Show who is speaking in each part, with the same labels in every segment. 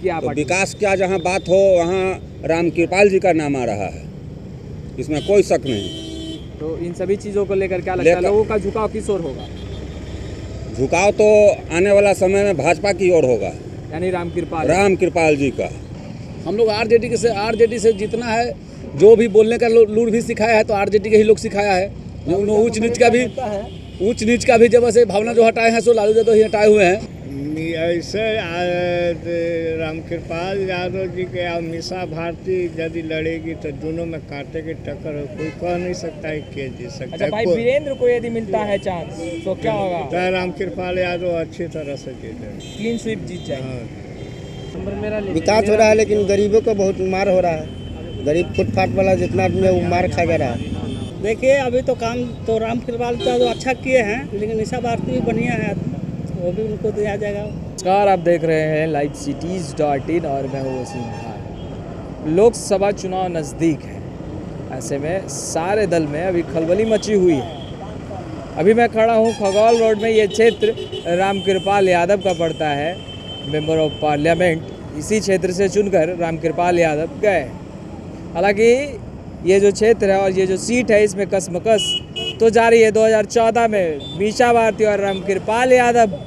Speaker 1: क्या
Speaker 2: तो विकास क्या जहाँ बात हो वहाँ रामकृपाल जी का नाम आ रहा है, इसमें कोई शक नहीं।
Speaker 1: तो इन सभी चीज़ों को लेकर क्या लगता है लोगों का झुकाव किस ओर होगा?
Speaker 2: झुकाव तो आने वाला समय में भाजपा की ओर होगा,
Speaker 1: यानी
Speaker 2: रामकृपाल जी का।
Speaker 3: हम लोग आरजेडी से जितना है, जो भी बोलने का लूर भी सिखाया है तो आरजेडी के ही लोग सिखाया है। ऊंच नीच का भी जब ऐसे भावना जो हटाए हैं सो लालू यादव ही हटाए हुए हैं।
Speaker 4: ऐसे रामकृपाल यादव जी के और मीसा भारती यदि लड़ेगी तो दोनों में कांटे की टक्कर हो, कोई कह नहीं सकता है के जीत सकता है।
Speaker 1: अच्छा भाई वीरेंद्र को यदि मिलता है चांस तो क्या होगा?
Speaker 4: तो रामकृपाल यादव अच्छी तरह से जीते,
Speaker 1: क्लीन स्वीप जीत जाएगा।
Speaker 5: विकास हो रहा है लेकिन गरीबों को बहुत मार हो रहा है। गरीब फुटपाथ वाला जितना भी है वो मार खा जा रहा है।
Speaker 6: देखिए अभी तो काम तो रामकृपाल तो अच्छा किए हैं, लेकिन मीसा भारती भी बढ़िया है, वो भी उनको दिया जाएगा।
Speaker 1: नमस्कार, आप देख रहे हैं livecities.in और मैं हूँ वसीम खान। लोकसभा चुनाव नज़दीक है, ऐसे में सारे दल में अभी खलबली मची हुई है। अभी मैं खड़ा हूँ खगौल रोड में। ये क्षेत्र रामकृपाल यादव का पड़ता है, मेंबर ऑफ पार्लियामेंट। इसी क्षेत्र से चुनकर रामकृपाल यादव गए। हालांकि ये जो क्षेत्र है और ये जो सीट है इसमें कसमकस तो जारी है। 2014 में मीसा भारती और रामकृपाल यादव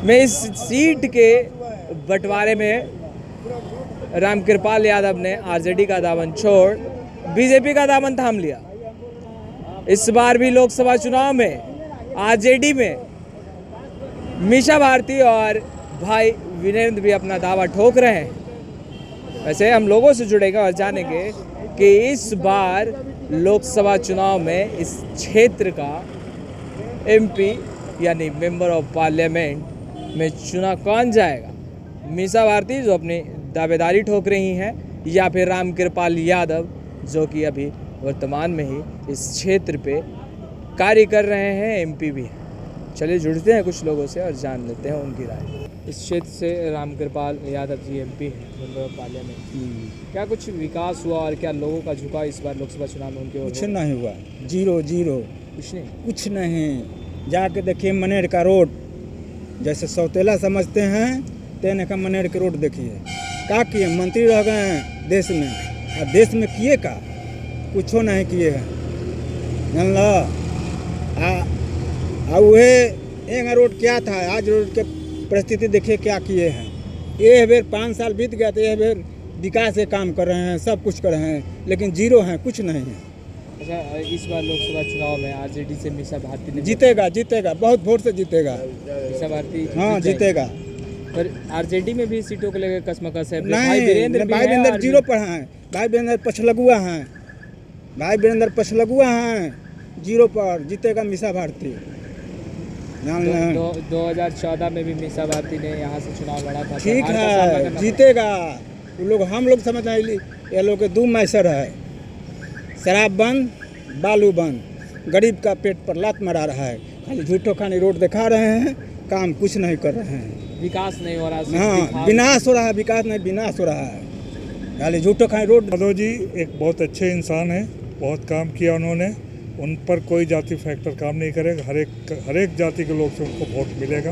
Speaker 1: में इस सीट के बंटवारे में रामकृपाल यादव ने आरजेडी का दामन छोड़ बीजेपी का दामन थाम लिया। इस बार भी लोकसभा चुनाव में आरजेडी में मीसा भारती और भाई वीरेंद्र भी अपना दावा ठोक रहे हैं। वैसे हम लोगों से जुड़ेगा और जानेंगे कि इस बार लोकसभा चुनाव में इस क्षेत्र का एमपी यानी मेंबर ऑफ पार्लियामेंट में चुना कौन जाएगा। मीसा भारती जो अपनी दावेदारी ठोक रही हैं या फिर रामकृपाल यादव जो कि अभी वर्तमान में ही इस क्षेत्र पे कार्य कर रहे हैं, एमपी भी हैं। चलिए जुड़ते हैं कुछ लोगों से और जान लेते हैं उनकी राय। इस क्षेत्र से रामकृपाल यादव जी एमपी हैं, मेंबर ऑफ पार्लियामेंट। क्या कुछ विकास हुआ और क्या लोगों का झुकाव इस बार लोकसभा चुनाव में उनके?
Speaker 5: कुछ नहीं हुआ, जीरो। कुछ नहीं। जाके देखिए मनेर का रोड, जैसे सौतेला समझते हैं तेने का मनेर के रोड देखिए। क्या किए? मंत्री रह गए हैं देश में, और देश में किए का कुछ नहीं किए हैं, जान लो। वह एंगा रोड क्या था, आज रोड के परिस्थिति देखिए क्या किए हैं। ये बेर 5 साल बीत गया तो ये बेर विकास के काम कर रहे हैं, सब कुछ कर रहे हैं, लेकिन जीरो हैं, कुछ नहीं है।
Speaker 1: अच्छा, इस बार लोकसभा चुनाव में आरजेडी से मीसा भारती ने
Speaker 5: जीतेगा, बहुत वोट से जीतेगा
Speaker 1: मीसा भारती।
Speaker 5: हाँ जीतेगा।
Speaker 1: पर आरजेडी में भी सीटों को लेकर कसमकस है।
Speaker 5: नहीं, भाई वीरेंद्र जीरो पर हैं, भाई वीरेंद्र पछलगुआ हैं, जीरो पर। जीतेगा मीसा भारती।
Speaker 1: 2014 में भी मीसा भारती ने यहाँ से चुनाव लड़ा था।
Speaker 5: ठीक है, जीतेगा। लोग हम लोग समझ नहीं, ये लोग के 2 मैसर है, शराब बंद, बालू बंद, गरीब का पेट पर लात मारा रहा है। खाली झूठो खानी रोड दिखा रहे हैं, काम कुछ नहीं कर रहे हैं।
Speaker 1: विकास नहीं हो रहा।
Speaker 5: हाँ, विनाश हो रहा है, विकास नहीं विनाश हो रहा है। खाली झूठो खानी रोड।
Speaker 7: यादव जी एक बहुत अच्छे इंसान हैं, बहुत काम किया उन्होंने। उन पर कोई जाति फैक्टर काम नहीं करेगा। हर एक जाति के लोग से उनको वोट मिलेगा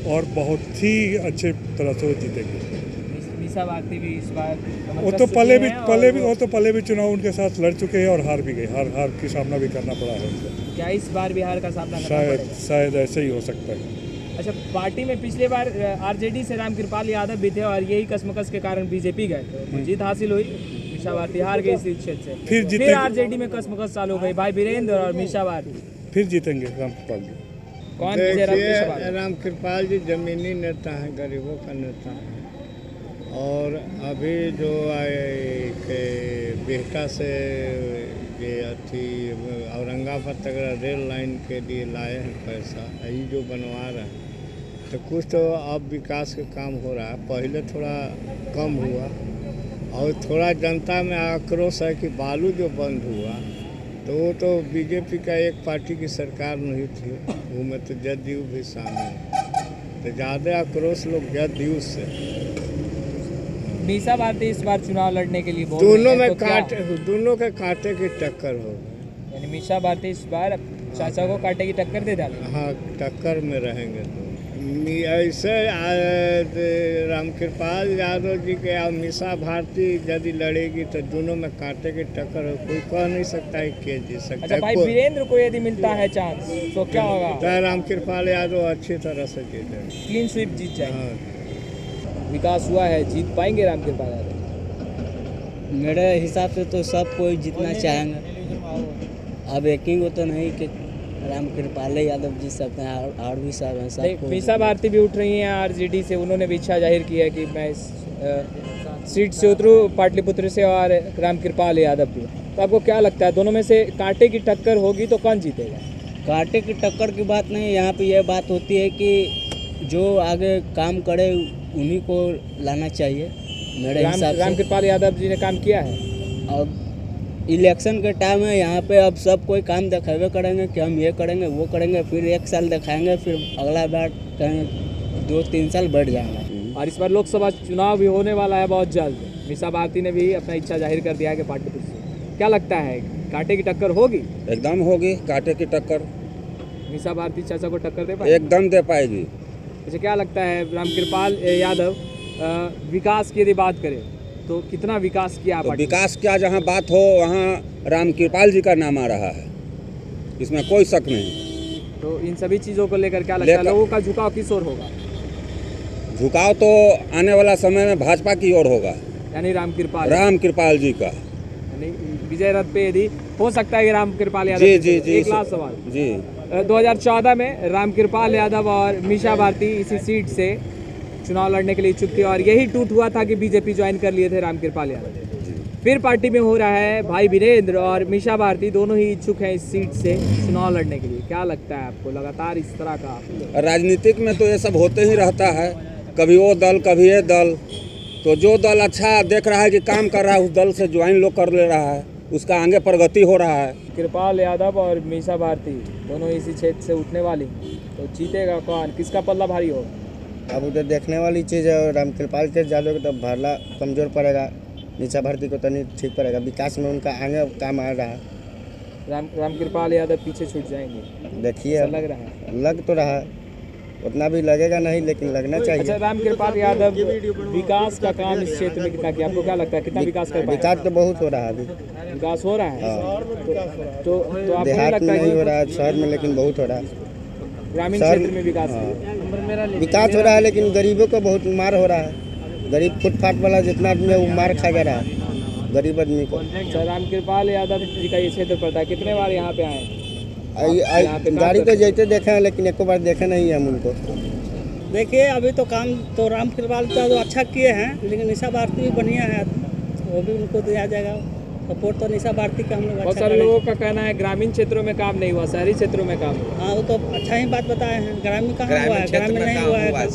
Speaker 7: और बहुत ही अच्छे तरह से वो जीतेंगे।
Speaker 1: मीसा भारती भी इस बार
Speaker 7: वो तो पहले भी चुनाव उनके साथ लड़ चुके हैं और हार भी गए। हार की सामना भी करना पड़ा है उनको।
Speaker 1: क्या इस बार बिहार का सामना करना पड़ेगा?
Speaker 7: शायद ऐसे ही हो सकता है।
Speaker 1: अच्छा, पार्टी में पिछले बार आरजेडी से रामकृपाल यादव भी थे और यही कसमकस के कारण बीजेपी गए, जीत हासिल हुई। मीसा भारती हार गई इस क्षेत्र से, फिर आरजेडी में कसमकस चालू हो गई। भाई वीरेंद्र और मीसा भारती फिर
Speaker 7: जीतेंगे रामकृपाल जी।
Speaker 4: कौन? रामकृपाल जी जमीनी नेता हैं, गरीबों का नेता है। और अभी जो बिहटा से ये औरंगाबाद तक रेल लाइन के लिए लाए हैं पैसा, यही जो बनवा रहे हैं, तो कुछ तो अब विकास का काम हो रहा है। पहले थोड़ा कम हुआ और थोड़ा जनता में आक्रोश है कि बालू जो बंद हुआ तो वो तो बीजेपी का एक पार्टी की सरकार नहीं थी, वो में तो जदयू भी शामिल है, तो ज़्यादा आक्रोश लोग जदयू से।
Speaker 1: मीसा भारती इस बार चुनाव लड़ने के लिए
Speaker 4: दोनों के कांटे की टक्कर होगी।
Speaker 1: यानी मीसा भारती इस बार चाचा को कांटे की टक्कर दे डालेंगे।
Speaker 4: हाँ, टक्कर में रहेंगे। तो ऐसे रामकृपाल यादव जी के और मीसा भारती यदि लड़ेगी तो दोनों में कांटे की टक्कर हो, कोई कह नहीं सकता है के जीत सकता
Speaker 1: अच्छा
Speaker 4: है।
Speaker 1: भाई वीरेंद्र को यदि मिलता है चांस तो क्या होगा?
Speaker 4: तो रामकृपाल यादव अच्छी तरह से जीते।
Speaker 1: क्लीन स्वीप जीत जाएंगे।
Speaker 4: हाँ।
Speaker 1: विकास हुआ है, जीत पाएंगे रामकृपाल यादव?
Speaker 6: मेरे हिसाब से तो सब कोई जीतना चाहेंगे। अब एक ही को तो नहीं कि रामकृपाल यादव जीत सकते हैं, और भी सब हैं। सब
Speaker 1: मीसा भारती भी उठ रही हैं आरजेडी से, उन्होंने भी इच्छा जाहिर की है कि मैं इस सीट से उतरूँ पाटलिपुत्र से, और रामकृपाल यादव भी। तो आपको क्या लगता है दोनों में से कांटे की टक्कर होगी तो कौन जीतेगा?
Speaker 6: कांटे की टक्कर की बात नहीं, यहाँ पे यह बात होती है कि जो आगे काम करे उन्हीं को लाना चाहिए मेरे हिसाब से।
Speaker 1: रामकृपाल यादव जी ने काम किया है।
Speaker 6: अब इलेक्शन के टाइम है, यहाँ पे अब सब कोई काम दिखावे करेंगे कि हम ये करेंगे वो करेंगे, फिर 1 साल दिखाएंगे, फिर अगला बार कहेंगे 2-3 साल बढ़ जाएंगे।
Speaker 1: और इस बार लोकसभा चुनाव भी होने वाला है बहुत जल्द। मीसा भारती ने भी अपना इच्छा जाहिर कर दिया है कि पाटलिपुत्र से। क्या लगता है कांटे की टक्कर होगी?
Speaker 2: एकदम होगी कांटे की टक्कर,
Speaker 1: मीसा भारती चाचा को टक्कर दे पाएगी?
Speaker 2: एकदम दे पाएगी।
Speaker 1: अच्छा क्या लगता है रामकृपाल यादव विकास की यदि बात करें तो कितना विकास किया
Speaker 2: तो
Speaker 1: पार्टी?
Speaker 2: विकास क्या जहाँ बात हो वहाँ रामकृपाल जी का नाम आ रहा है, इसमें कोई शक नहीं।
Speaker 1: तो इन सभी चीज़ों को लेकर क्या लगता है लोगों का झुकाव किस ओर होगा?
Speaker 2: झुकाव तो आने वाला समय में भाजपा की ओर होगा,
Speaker 1: यानी
Speaker 2: रामकृपाल जी का।
Speaker 1: यानी विजय रथ पे यदि हो सकता है कि रामकृपाल यादव।
Speaker 2: जी जी जी।
Speaker 1: एक लास्ट सवाल
Speaker 2: जी
Speaker 1: 2014 में रामकृपाल यादव और मीसा भारती इसी सीट से चुनाव लड़ने के लिए इच्छुक थे, और यही टूट हुआ था कि बीजेपी ज्वाइन कर लिए थे रामकृपाल यादव। फिर पार्टी में हो रहा है भाई वीरेंद्र और मीसा भारती दोनों ही इच्छुक हैं इस सीट से चुनाव लड़ने के लिए। क्या लगता है आपको लगातार इस तरह का?
Speaker 2: राजनीतिक में तो ये सब होते ही रहता है, कभी वो दल कभी ये दल। तो जो दल अच्छा देख रहा है कि काम कर रहा है उस दल से ज्वाइन लोग कर ले रहा है, उसका आगे प्रगति हो रहा है।
Speaker 1: कृपाल यादव और मीसा भारती दोनों इसी क्षेत्र से उठने वाली, तो जीतेगा कौन? किसका पल्ला भारी होगा?
Speaker 8: अब उधर देखने वाली चीज़ है। रामकृपाल के यादव को तो भरला कमज़ोर पड़ेगा, मीसा भारती को तो नहीं ठीक पड़ेगा। विकास में उनका आगे काम आ रहा है।
Speaker 1: रामकृपाल यादव पीछे छूट जाएंगे
Speaker 8: देखिए
Speaker 1: ऐसा लग रहा है।
Speaker 8: लग तो रहा है, उतना भी लगेगा नहीं लेकिन लगना
Speaker 1: अच्छा
Speaker 8: चाहिए।
Speaker 1: रामकृपाल यादव विकास का काम इस क्षेत्र में कितना किया? आपको क्या लगता है कितना विकास कर पाएगा?
Speaker 8: विकास तो बहुत हो रहा है अभी।
Speaker 1: विकास हो रहा है
Speaker 8: हाँ।
Speaker 1: तो आपको नहीं
Speaker 8: देहात
Speaker 1: लगता
Speaker 8: में नहीं हो
Speaker 1: है
Speaker 8: रहा है, शहर में लेकिन बहुत हो रहा है।
Speaker 1: ग्रामीण
Speaker 8: शहर-
Speaker 1: क्षेत्र में विकास
Speaker 8: विकास हो रहा है लेकिन गरीबों को बहुत मार हो रहा है। गरीब फुटपाथ वाला जितना आदमी है वो मार खा गया है गरीब आदमी को।
Speaker 1: अच्छा रामकृपाल यादव जी का ये क्षेत्र पड़ता है, कितने बार यहाँ पे आए?
Speaker 8: गाड़ी तो जैसे देखे हैं लेकिन एक बार देखे नहीं है हम उनको।
Speaker 6: देखिए अभी तो काम तो रामकृपाल यादव अच्छा किए हैं, लेकिन मीसा भारती भी बढ़िया है, वो भी उनको दिया जाएगा सपोर्ट। तो मीसा भारती का हम लोग
Speaker 1: बहुत
Speaker 6: अच्छा
Speaker 1: सारे
Speaker 6: करेंगे।
Speaker 1: लोगों का कहना है ग्रामीण क्षेत्रों में काम नहीं हुआ, शहरी क्षेत्रों में काम हुआ।
Speaker 6: हाँ वो तो अच्छा ही बात बताए हैं। ग्रामीण कहाँ हुआ है? ग्रामीण नहीं हुआ है,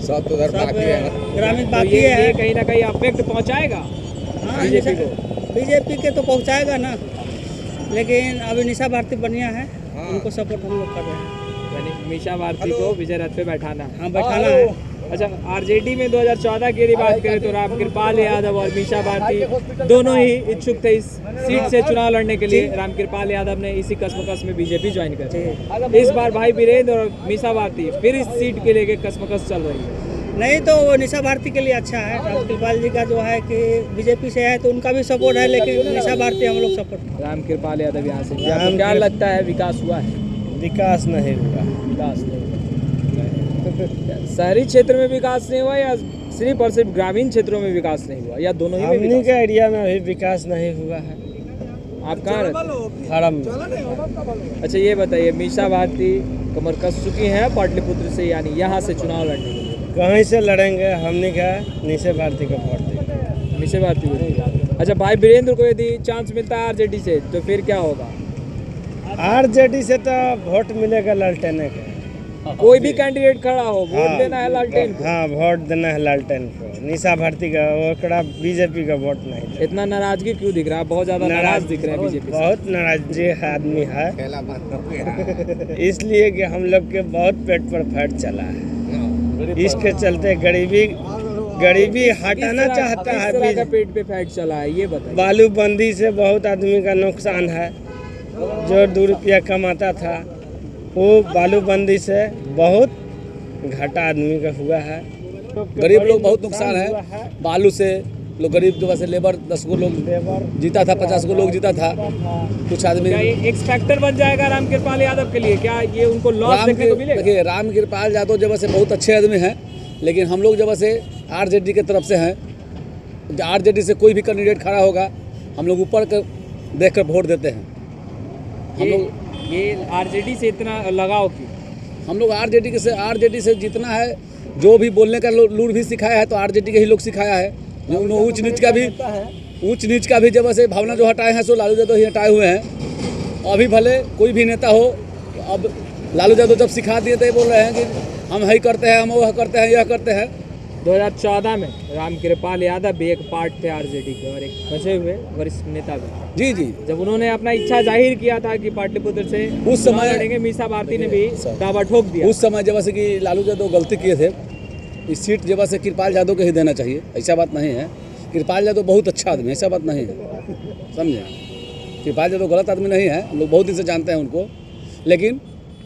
Speaker 2: सब तो उधर बाकी है।
Speaker 6: ग्रामीण
Speaker 1: तो
Speaker 6: बाकी
Speaker 1: ये
Speaker 6: है।
Speaker 1: कहीं ना कहीं अफेक्ट पहुँचाएगा
Speaker 6: हाँ
Speaker 1: बीजेपी को।
Speaker 6: बीजेपी के तो पहुँचाएगा ना, लेकिन अभी मीसा भारती बढ़िया है, उनको सपोर्ट हम लोग कर रहे हैं।
Speaker 1: यानी मीसा भारती को विजय रथ पे बैठाना है।
Speaker 6: हाँ बैठाना है।
Speaker 1: अच्छा आरजेडी में 2014 की यदि बात करें तो रामकृपाल यादव और मीसा भारती दोनों ही इच्छुक थे इस सीट से चुनाव लड़ने के लिए। रामकृपाल यादव ने इसी कसमकस में बीजेपी ज्वाइन कर ली। इस बार भाई वीरेंद्र और मीसा भारती फिर इस सीट के लेके कसमकस चल रही है।
Speaker 6: नहीं तो वो मीसा भारती के लिए अच्छा है। रामकृपाल जी का जो है कि बीजेपी से है तो उनका भी सपोर्ट है, लेकिन मीसा भारती हम लोग सपोर्ट।
Speaker 1: रामकृपाल यादव यहाँ से आपको क्या लगता है विकास हुआ है?
Speaker 8: विकास नहीं हुआ।
Speaker 1: विकास नहीं हुआ। शहरी क्षेत्र में विकास नहीं हुआ या सिर्फ और सिर्फ ग्रामीण क्षेत्रों में विकास नहीं हुआ, या दोनों ही में विकास?
Speaker 8: एरिया में अभी विकास नहीं हुआ है।
Speaker 1: आप कहाँ रहते
Speaker 8: हरम
Speaker 1: हैं? अच्छा ये बताइए मीसा भारती कमर कस चुकी हैं पाटलिपुत्र से, यानी यहाँ से चुनाव लड़ने के लिए?
Speaker 8: कहीं से लड़ेंगे हमने क्या मीसा भारती को वोट देंगे।
Speaker 1: मीसा भारती को। अच्छा भाई वीरेंद्र को यदि चांस मिलता है आरजेडी से तो फिर क्या होगा?
Speaker 8: आरजेडी से तो वोट मिलेगा लालटेन का।
Speaker 1: कोई भी कैंडिडेट खड़ा हो वोट देना है लालटेन को।
Speaker 8: हाँ वोट देना है लालटेन को। मीसा भारती का वो बीजेपी का वोट नहीं।
Speaker 1: इतना नाराजगी क्यों दिख रहा है? बहुत ज्यादा नाराज दिख रहे हैं बीजेपी से।
Speaker 8: बहुत नाराज आदमी है इसलिए कि हम लोग के बहुत पेट पर फैट चला है, इसके चलते गरीबी हटाना चाहता
Speaker 1: किस
Speaker 8: है।
Speaker 1: तरह का पेट पे फैट चला है ये बताइए।
Speaker 8: बालूबंदी से बहुत आदमी का नुकसान है। जो 2 रुपया कमाता था वो बालूबंदी से बहुत घाटा आदमी का हुआ है।
Speaker 3: गरीब लोग बहुत नुकसान है बालू से। लोग गरीब के वैसे लेबर 10 गो लोग जीता था, 50 गो लोग जीता था। कुछ आदमी
Speaker 1: क्या ये एक्स फैक्टर बन जाएगा रामकृपाल यादव के लिए? क्या ये उनको लॉस देखने को मिलेगा?
Speaker 3: देखिए, रामकृपाल यादव जब से बहुत अच्छे आदमी हैं, लेकिन हम लोग जब से आरजेडी की तरफ से हैं, आरजेडी से कोई भी कैंडिडेट खड़ा होगा हम लोग ऊपर देख कर वोट देते हैं। हम लोग
Speaker 1: ये आरजेडी से इतना लगाव क्यों?
Speaker 3: हम लोग आरजेडी से जितना है, जो भी बोलने का लूर भी सिखाया है तो आरजेडी के ही लोग सिखाया है। ऊंच नीच का भी जब से भावना जो हटाए हैं सो लालू यादव ही हटाए हुए हैं। अभी भले कोई भी नेता हो, अब लालू यादव जब सिखा दिए तो ये बोल रहे हैं कि हम यही करते हैं, हम वह करते हैं, यह करते हैं।
Speaker 1: 2014 में रामकृपाल यादव भी एक पार्ट थे आरजेडी के और एक फंसे हुए वरिष्ठ नेता भी।
Speaker 3: जी जी,
Speaker 1: जब उन्होंने अपना इच्छा जाहिर किया था कि पाटलिपुत्र से
Speaker 3: उस समय
Speaker 1: लड़ेंगे, मीसा भारती ने भी दावा ठोक दिया।
Speaker 3: उस समय जब से कि लालू यादव गलती किए थे, इस सीट जब से कृपाल यादव को ही देना चाहिए, ऐसा बात नहीं है। कृपाल यादव बहुत अच्छा आदमी है, ऐसा बात नहीं है, समझे। कृपाल यादव गलत आदमी नहीं है, हम लोग बहुत दिन से जानते हैं उनको। लेकिन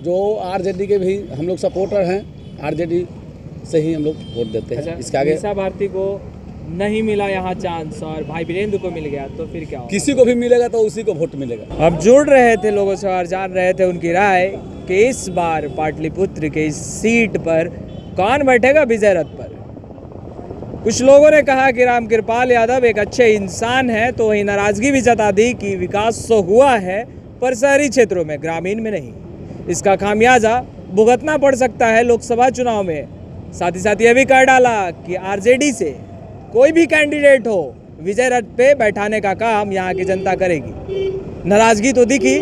Speaker 3: जो आरजेडी के भी हम लोग सपोर्टर हैं, आरजेडी से ही हम लोग वोट देते हैं।
Speaker 1: अच्छा,
Speaker 3: इसके आगे
Speaker 1: मीसा भारती को नहीं मिला यहाँ चांस और भाई वीरेंद्र को मिल गया तो फिर क्या होगा?
Speaker 3: किसी को भी मिलेगा तो उसी को वोट मिलेगा।
Speaker 1: अब जुड़ रहे थे लोगों से और जान रहे थे उनकी राय कि इस बार पाटलिपुत्र के इस सीट पर कौन बैठेगा विजय रथ पर। कुछ लोगों ने कहा कि रामकृपाल यादव एक अच्छे इंसान है, तो वही नाराजगी भी जता दी कि विकास तो हुआ है पर शहरी क्षेत्रों में, ग्रामीण में नहीं। इसका खामियाजा भुगतना पड़ सकता है लोकसभा चुनाव में। साथ ही साथ यह भी कह डाला कि आरजेडी से कोई भी कैंडिडेट हो, विजय रथ पे बैठाने का काम यहाँ की जनता करेगी। नाराजगी तो दिखी।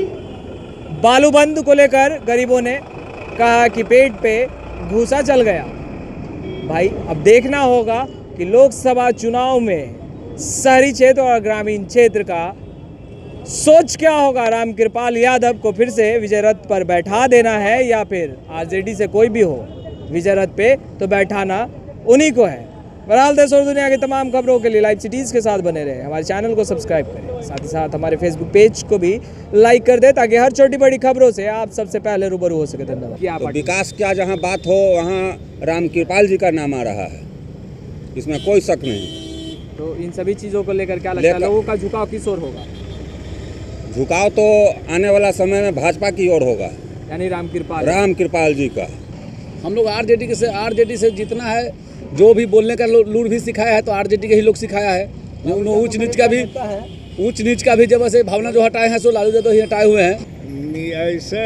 Speaker 1: बालूबंद को लेकर गरीबों ने कहा कि पेट पे घूसा चल गया। भाई अब देखना होगा कि लोकसभा चुनाव में शहरी क्षेत्र और ग्रामीण क्षेत्र का सोच क्या होगा। रामकृपाल यादव को फिर से विजय रथ पर बैठा देना है या फिर आरजेडी से कोई भी हो विजय रथ पे तो बैठाना उन्हीं को है। बहरहाल देश और दुनिया की तमाम खबरों के लिए लाइव सिटीज़ के साथ बने रहे। हमारे चैनल को सब्सक्राइब करें, साथ ही साथ हमारे फेसबुक पेज को भी लाइक कर दें ताकि हर छोटी बड़ी खबरों से आप सबसे पहले रूबरू हो सके। धन्यवाद।
Speaker 2: तो विकास क्या जहाँ बात हो वहाँ रामकृपाल जी का नाम आ रहा है, इसमें कोई शक नहीं।
Speaker 1: तो इन सभी चीज़ों को लेकर क्या लगता है लोगों का झुकाव किस ओर होगा?
Speaker 2: झुकाव तो आने वाला समय में भाजपा की ओर होगा,
Speaker 1: यानी रामकृपाल
Speaker 2: जी का।
Speaker 3: हम लोग आरजेडी से जितना है, जो भी बोलने का लूर भी सिखाया है तो आरजेडी के ही लोग सिखाया है। ऊंच नीच का भी जब से भावना जो हटाए हैं सो लालू यादव ही हटाए हुए हैं।
Speaker 4: ऐसे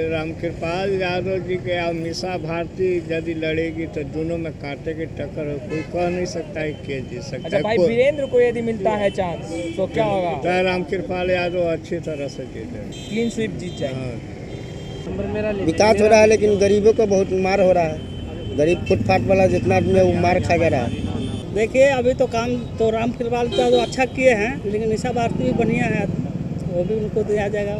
Speaker 4: रामकृपाल यादव जी के और मीसा भारती यदि लड़ेगी तो दोनों में कांटे की टक्कर हो, कोई कह नहीं सकता है के जीत सकता है।
Speaker 1: अच्छा भाई, वीरेंद्र को यदि मिलता है चांस तो क्या होगा?
Speaker 4: तो रामकृपाल यादव अच्छी तरह से जीते,
Speaker 1: क्लीन स्वीप जीत जाएगा।
Speaker 8: विकास हो रहा है लेकिन गरीबों को बहुत मार हो रहा है। गरीब फुटपाथ वाला जितना आदमी है वो मार खा जा रहा है।
Speaker 6: देखिए, अभी तो काम तो रामकृपाल यादव अच्छा किए हैं, लेकिन मीसा भारती भी बढ़िया है, वो भी उनको दिया जाएगा।